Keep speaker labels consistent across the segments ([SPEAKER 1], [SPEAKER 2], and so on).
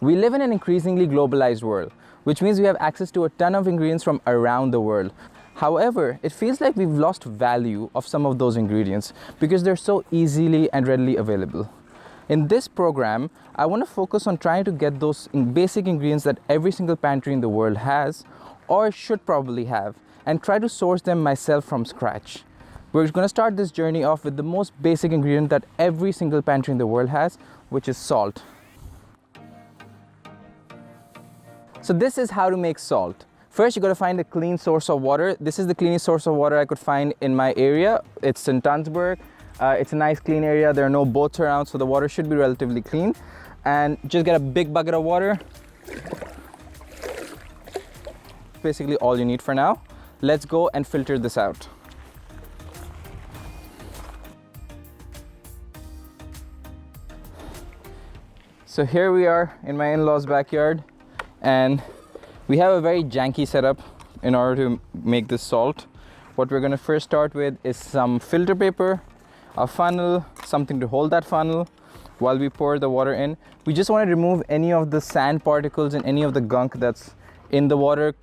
[SPEAKER 1] We live in an increasingly globalized world, which means we have access to a ton of ingredients from around the world. However, it feels like we've lost value of some of those ingredients because they're so easily and readily available. In this program, I want to focus on trying to get those basic ingredients that every single pantry in the world has or should probably have, and try to source them myself from scratch. We're going to start this journey off with the most basic ingredient that every single pantry in the world has, which is salt. So this is how to make salt. First, you got to find a clean source of water. This is the cleanest source of water I could find in my area. It's in Tunsberg. It's a nice clean area. There are no boats around, so the water should be relatively clean. And just get a big bucket of water. Basically all you need for now. Let's go and filter this out. So here we are in my in-laws' backyard, and we have a very janky setup in order to make this salt. What we're going to first start with is some filter paper, a funnel, something to hold that funnel while we pour the water in. We just want to remove any of the sand particles and any of the gunk that's in the water.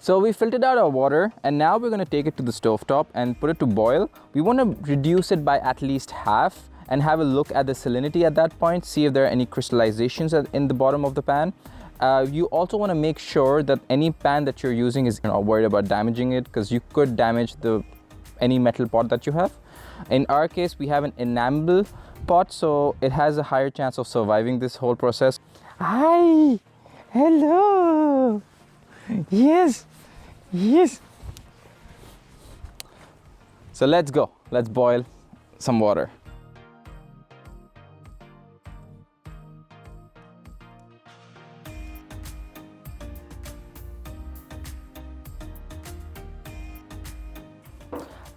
[SPEAKER 1] So we filtered out our water, and now we're going to take it to the stovetop and put it to boil. We want to reduce it by at least half and have a look at the salinity at that point, see if there are any crystallizations in the bottom of the pan. You also want to make sure that any pan that you're using is not worried about damaging it, because you could damage any metal pot that you have. In our case, we have an enamel pot, so it has a higher chance of surviving this whole process. Hi, hello, yes, yes. So let's go, let's boil some water.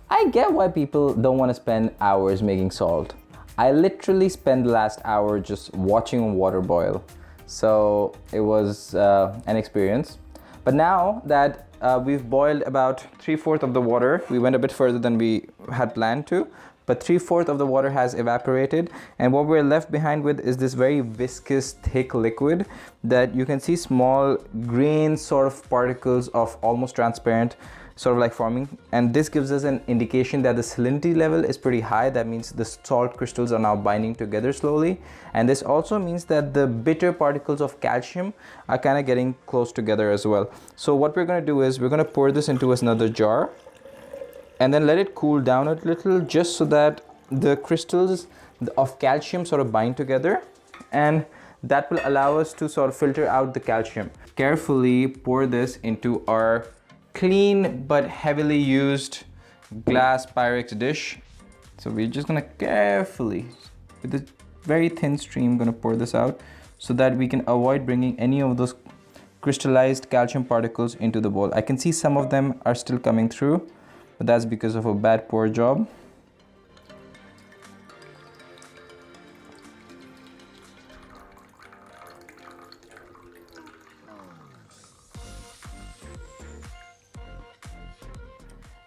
[SPEAKER 1] I get why people don't want to spend hours making salt. I literally spent the last hour just watching water boil. So it was an experience. But now that we've boiled about 3/4 of the water, we went a bit further than we had planned to, but 3/4 of the water has evaporated, and what we're left behind with is this very viscous, thick liquid that you can see small grain sort of particles of almost transparent sort of like forming, and this gives us an indication that the salinity level is pretty high. That means the salt crystals are now binding together slowly, and this also means that the bitter particles of calcium are kind of getting close together as well. So what we're going to do is we're going to pour this into another jar and then let it cool down a little, just so that the crystals of calcium sort of bind together, and that will allow us to sort of filter out the calcium. Carefully pour this into our clean but heavily used glass Pyrex dish. So we're just gonna carefully, with a very thin stream, gonna pour this out so that we can avoid bringing any of those crystallized calcium particles into the bowl. I can see some of them are still coming through, but that's because of a bad pour job.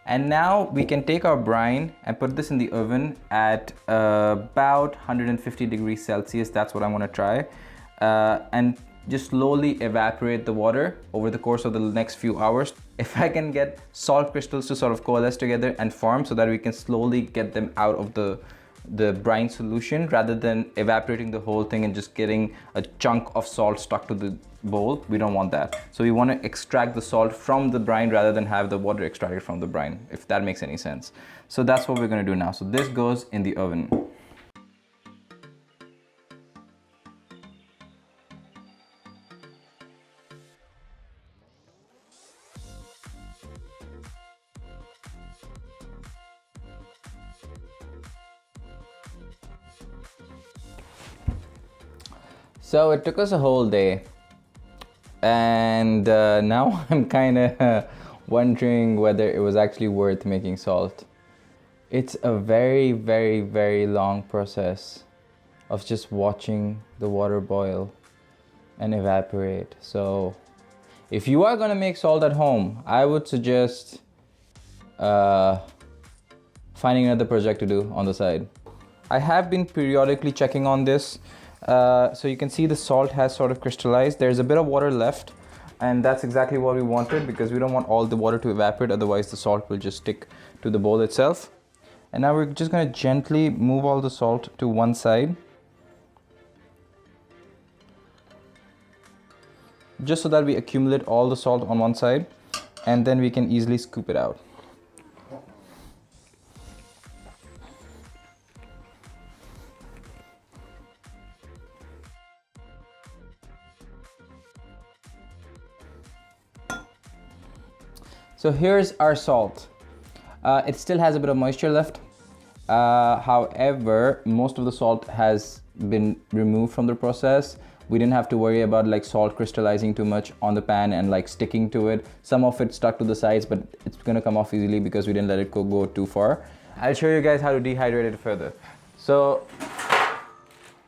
[SPEAKER 1] And now we can take our brine and put this in the oven at about 150 degrees Celsius. That's what I want to try. And just slowly evaporate the water over the course of the next few hours. If I can get salt crystals to sort of coalesce together and form so that we can slowly get them out of the brine solution, rather than evaporating the whole thing and just getting a chunk of salt stuck to the bowl, we don't want that. So we want to extract the salt from the brine rather than have the water extracted from the brine, if that makes any sense. So that's what we're going to do now. So this goes in the oven. So it took us a whole day, and now I'm kind of wondering whether it was actually worth making salt. It's a very, very, very long process of just watching the water boil and evaporate. So if you are gonna make salt at home, I would suggest finding another project to do on the side. I have been periodically checking on this. So you can see the salt has sort of crystallized. There's a bit of water left, and that's exactly what we wanted, because we don't want all the water to evaporate, otherwise the salt will just stick to the bowl itself. And now we're just going to gently move all the salt to one side, just so that we accumulate all the salt on one side, and then we can easily scoop it out. So here's our salt. It still has a bit of moisture left. However, most of the salt has been removed from the process. We didn't have to worry about like salt crystallizing too much on the pan and like sticking to it. Some of it stuck to the sides, but it's gonna come off easily because we didn't let it go too far. I'll show you guys how to dehydrate it further. So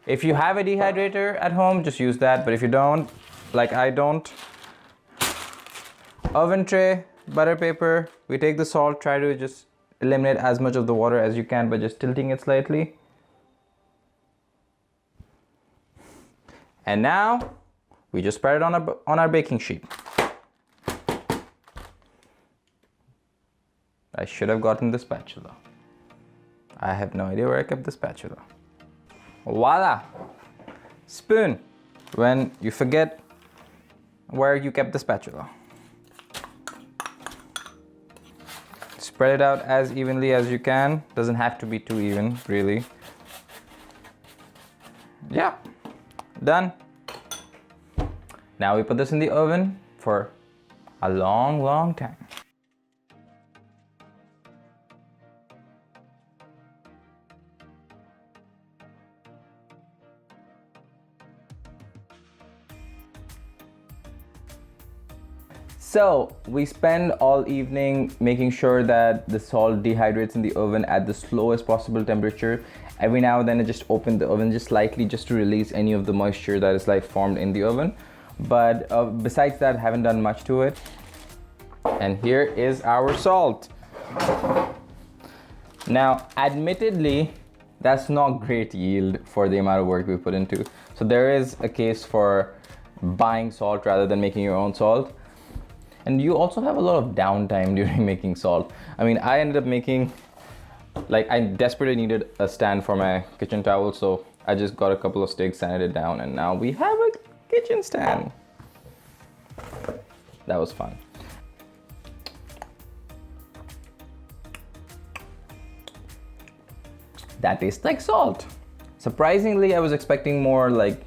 [SPEAKER 1] if you have a dehydrator at home, just use that. But if you don't, like I don't, oven tray, butter paper, we take the salt, try to just eliminate as much of the water as you can by just tilting it slightly. And now we just spread it on our baking sheet. I should have gotten the spatula. I have no idea where I kept the spatula. Voila! Spoon, when you forget where you kept the spatula. Spread it out as evenly as you can. Doesn't have to be too even, really. Yeah, done. Now we put this in the oven for a long time. So we spend all evening making sure that the salt dehydrates in the oven at the slowest possible temperature. Every now and then I just open the oven just slightly, just to release any of the moisture that is like formed in the oven. But besides that, I haven't done much to it. And here is our salt. Now, admittedly, that's not great yield for the amount of work we put into. So there is a case for buying salt rather than making your own salt. And you also have a lot of downtime during making salt. I mean, I ended up making, like, I desperately needed a stand for my kitchen towel, so I just got a couple of sticks, sanded it down, and now we have a kitchen stand. That was fun. That tastes like salt. Surprisingly, I was expecting more like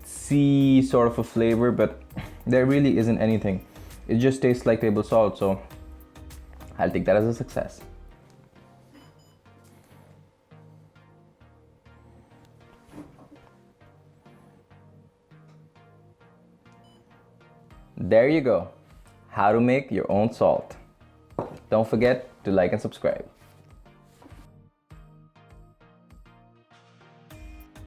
[SPEAKER 1] sea sort of a flavor, but there really isn't anything. It just tastes like table salt, so I'll take that as a success. There you go. How to make your own salt. Don't forget to like and subscribe.